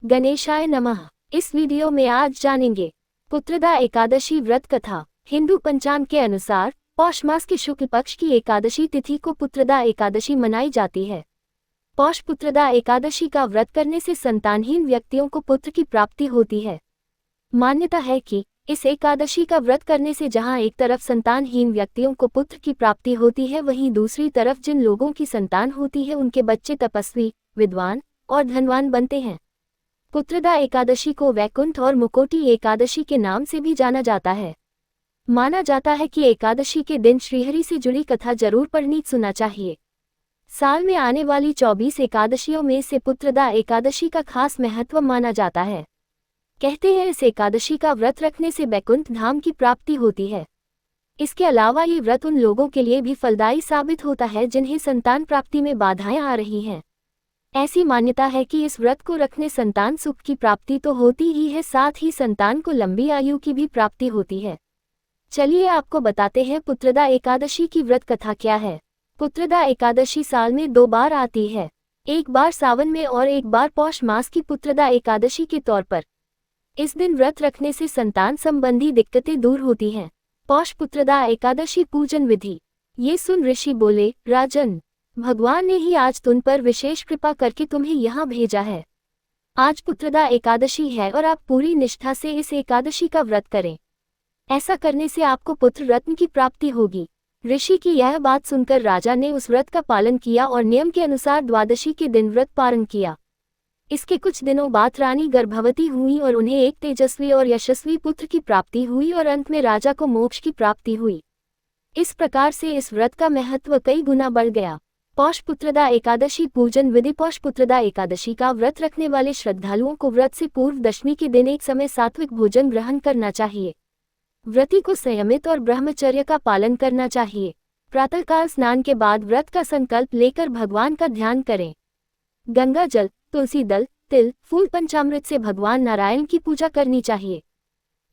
गणेशाय नमः। इस वीडियो में आज जानेंगे पुत्रदा एकादशी व्रत कथा। हिंदू पंचांग के अनुसार पौष मास की शुक्ल पक्ष की एकादशी तिथि को पुत्रदा एकादशी मनाई जाती है। पौष पुत्रदा एकादशी का व्रत करने से संतानहीन व्यक्तियों को पुत्र की प्राप्ति होती है। मान्यता है कि इस एकादशी का व्रत करने से जहां एक तरफ संतानहीन व्यक्तियों को पुत्र की प्राप्ति होती है, वहीं दूसरी तरफ जिन लोगों की संतान होती है उनके बच्चे तपस्वी, विद्वान और धनवान बनते हैं। पुत्रदा एकादशी को वैकुंठ और मुकोटी एकादशी के नाम से भी जाना जाता है। माना जाता है कि एकादशी के दिन श्रीहरि से जुड़ी कथा जरूर पढ़नी सुनना चाहिए। साल में आने वाली 24 एकादशियों में से पुत्रदा एकादशी का खास महत्व माना जाता है। कहते हैं इस एकादशी का व्रत रखने से वैकुंठ धाम की प्राप्ति होती है। इसके अलावा ये व्रत उन लोगों के लिए भी फलदायी साबित होता है जिन्हें संतान प्राप्ति में बाधाएं आ रही हैं। ऐसी मान्यता है कि इस व्रत को रखने संतान सुख की प्राप्ति तो होती ही है, साथ ही संतान को लंबी आयु की भी प्राप्ति होती है। चलिए आपको बताते हैं पुत्रदा एकादशी की व्रत कथा क्या है। पुत्रदा एकादशी साल में 2 बार आती है, एक बार सावन में और एक बार पौष मास की पुत्रदा एकादशी के तौर पर। इस दिन व्रत रखने से संतान संबंधी दिक्कतें दूर होती हैं। पौष पुत्रदा एकादशी पूजन विधि। ये सुन ऋषि बोले, राजन, भगवान ने ही आज तुम पर विशेष कृपा करके तुम्हें यहाँ भेजा है। आज पुत्रदा एकादशी है और आप पूरी निष्ठा से इस एकादशी का व्रत करें। ऐसा करने से आपको पुत्र रत्न की प्राप्ति होगी। ऋषि की यह बात सुनकर राजा ने उस व्रत का पालन किया और नियम के अनुसार द्वादशी के दिन व्रत पारण किया। इसके कुछ दिनों बाद रानी गर्भवती हुई और उन्हें एक तेजस्वी और यशस्वी पुत्र की प्राप्ति हुई और अंत में राजा को मोक्ष की प्राप्ति हुई। इस प्रकार से इस व्रत का महत्व कई गुना बढ़ गया। पौष पुत्रदा एकादशी पूजन विधि। पौष पुत्रदा एकादशी का व्रत रखने वाले श्रद्धालुओं को व्रत से पूर्व दशमी के दिन एक समय सात्विक भोजन ग्रहण करना चाहिए। व्रती को संयमित और ब्रह्मचर्य का पालन करना चाहिए। प्रातःकाल स्नान के बाद व्रत का संकल्प लेकर भगवान का ध्यान करें। गंगा जल, तुलसी दल, तिल, फूल, पंचामृत से भगवान नारायण की पूजा करनी चाहिए।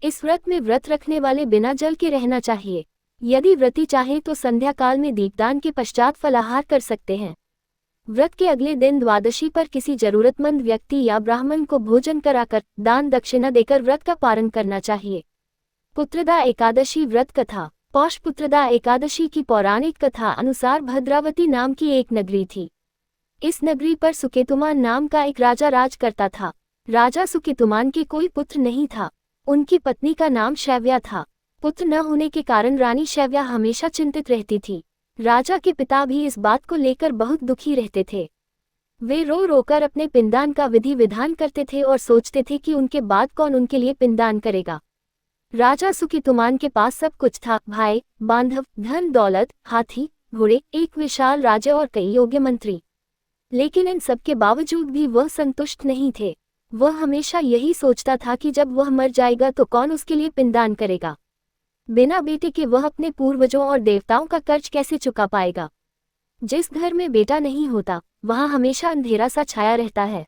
इस व्रत में व्रत रखने वाले बिना जल के रहना चाहिए। यदि व्रती चाहे तो संध्या काल में दीपदान के पश्चात फलाहार कर सकते हैं। व्रत के अगले दिन द्वादशी पर किसी जरूरतमंद व्यक्ति या ब्राह्मण को भोजन कराकर दान दक्षिणा देकर व्रत का पारण करना चाहिए। पुत्रदा एकादशी व्रत कथा। पौष पुत्रदा एकादशी की पौराणिक कथा अनुसार भद्रावती नाम की एक नगरी थी। इस नगरी पर सुकेतुमान नाम का एक राजा राज करता था। राजा सुकेतुमान के कोई पुत्र नहीं था। उनकी पत्नी का नाम शैव्या था। पुत्र न होने के कारण रानी शैव्या हमेशा चिंतित रहती थी। राजा के पिता भी इस बात को लेकर बहुत दुखी रहते थे। वे रो रोकर अपने पिंडदान का विधि विधान करते थे और सोचते थे कि उनके बाद कौन उनके लिए पिंडदान करेगा। राजा सुकेतुमान के पास सब कुछ था, भाई, बांधव, धन दौलत, हाथी, घोड़े, एक विशाल राज्य और कई योग्य मंत्री। लेकिन इन सब के बावजूद भी वह संतुष्ट नहीं थे। वह हमेशा यही सोचता था कि जब वह मर जाएगा तो कौन उसके लिए पिंडदान करेगा। बिना बेटे के वह अपने पूर्वजों और देवताओं का कर्ज कैसे चुका पाएगा। जिस घर में बेटा नहीं होता वहां हमेशा अंधेरा सा छाया रहता है।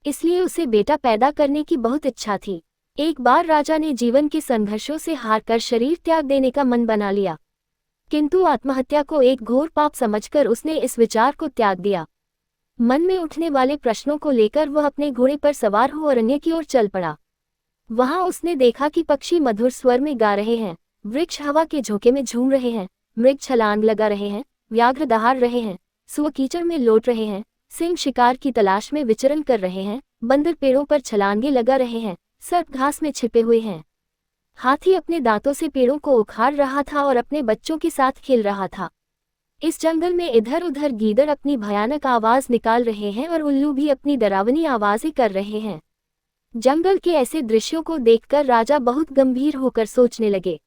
इसलिए उसे बेटा पैदा करने की बहुत इच्छा थी। एक बार राजा ने जीवन के संघर्षों से हारकर शरीर त्याग देने का मन बना लिया, किंतु आत्महत्या को एक घोर पाप समझकर उसने इस विचार को त्याग दिया। मन में उठने वाले प्रश्नों को लेकर वह अपने घोड़े पर सवार हो अरण्य की ओर चल पड़ा। वहां उसने देखा कि पक्षी मधुर स्वर में गा रहे हैं, वृक्ष हवा के झोंके में झूम रहे हैं, मृग छलांग लगा रहे हैं, व्याघ्र दहाड़ रहे हैं, सूअर कीचड़ में लौट रहे हैं, सिंह शिकार की तलाश में विचरण कर रहे हैं, बंदर पेड़ों पर छलांगे लगा रहे हैं, सर्प घास में छिपे हुए हैं, हाथी अपने दांतों से पेड़ों को उखाड़ रहा था और अपने बच्चों के साथ खेल रहा था। इस जंगल में इधर उधर गीदड़ अपनी भयानक आवाज निकाल रहे हैं और उल्लू भी अपनी डरावनी आवाजें कर रहे हैं। जंगल के ऐसे दृश्यों को देखकर राजा बहुत गंभीर होकर सोचने लगे।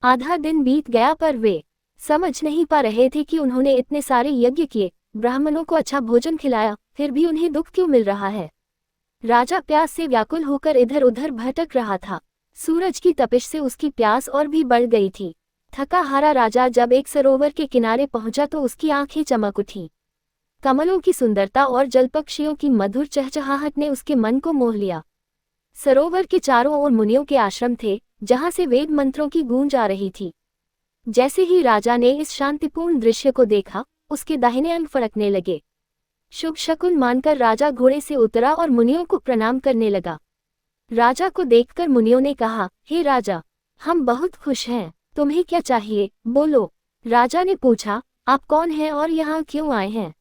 आधा दिन बीत गया पर वे समझ नहीं पा रहे थे कि उन्होंने इतने सारे यज्ञ किए, ब्राह्मणों को अच्छा भोजन खिलाया, फिर भी उन्हें दुख क्यों मिल रहा है। राजा प्यास से व्याकुल होकर इधर उधर भटक रहा था। सूरज की तपिश से उसकी प्यास और भी बढ़ गई थी। थका हारा राजा जब एक सरोवर के किनारे पहुंचा तो उसकी आंखें चमक उठी। कमलों की सुंदरता और जलपक्षियों की मधुर चहचहाहट ने उसके मन को मोह लिया। सरोवर के चारों ओर मुनियों के आश्रम थे, जहां से वेद मंत्रों की गूंज आ रही थी। जैसे ही राजा ने इस शांतिपूर्ण दृश्य को देखा, उसके दाहिने अंग फड़कने लगे। शुभ शकुन मानकर राजा घोड़े से उतरा और मुनियों को प्रणाम करने लगा। राजा को देखकर मुनियों ने कहा, हे राजा, हम बहुत खुश हैं, तुम्हें क्या चाहिए, बोलो। राजा ने पूछा, आप कौन हैं और यहाँ क्यों आए हैं?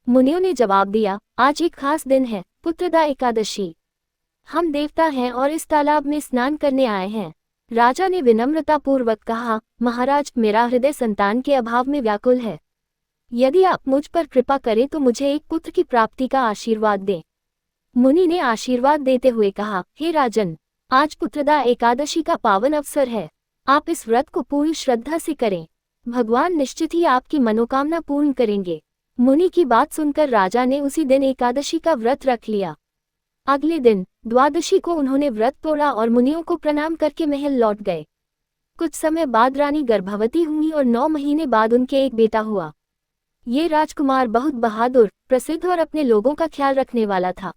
मुनियों ने जवाब दिया, आज एक खास दिन है, पुत्रदा एकादशी। हम देवता हैं और इस तालाब में स्नान करने आए हैं। राजा ने विनम्रतापूर्वक कहा, महाराज, मेरा हृदय संतान के अभाव में व्याकुल है। यदि आप मुझ पर कृपा करें तो मुझे एक पुत्र की प्राप्ति का आशीर्वाद दें। मुनि ने आशीर्वाद देते हुए कहा, हे राजन, आज पुत्रदा एकादशी का पावन अवसर है। आप इस व्रत को पूरी श्रद्धा से करें। भगवान निश्चित ही आपकी मनोकामना पूर्ण करेंगे। मुनि की बात सुनकर राजा ने उसी दिन एकादशी का व्रत रख लिया। अगले दिन द्वादशी को उन्होंने व्रत तोड़ा और मुनियों को प्रणाम करके महल लौट गए। कुछ समय बाद रानी गर्भवती हुई और 9 महीने बाद उनके एक बेटा हुआ। ये राजकुमार बहुत बहादुर, प्रसिद्ध और अपने लोगों का ख्याल रखने वाला था।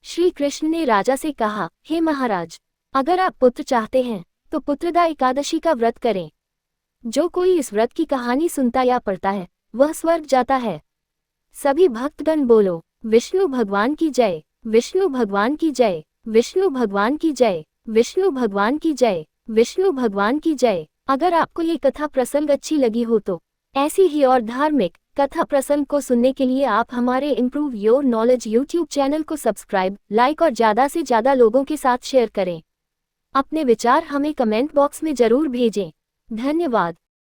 श्री कृष्ण ने राजा से कहा, हे महाराज, अगर आप पुत्र चाहते हैं तो पुत्रदा एकादशी का व्रत करें। जो कोई इस व्रत की कहानी सुनता या पढ़ता है वह स्वर्ग जाता है। सभी भक्तगण बोलो, विष्णु भगवान की जय, विष्णु भगवान की जय, विष्णु भगवान की जय, विष्णु भगवान की जय, विष्णु भगवान की जय। अगर आपको ये कथा प्रसंग अच्छी लगी हो तो ऐसी ही और धार्मिक कथा प्रसंग को सुनने के लिए आप हमारे improve your knowledge YouTube channel को सब्सक्राइब, लाइक और ज़्यादा से ज़्यादा लोगों के साथ शेयर करें। अपने विचार हमें कमेंट बॉक्स में जरूर भेजें। धन्यवाद।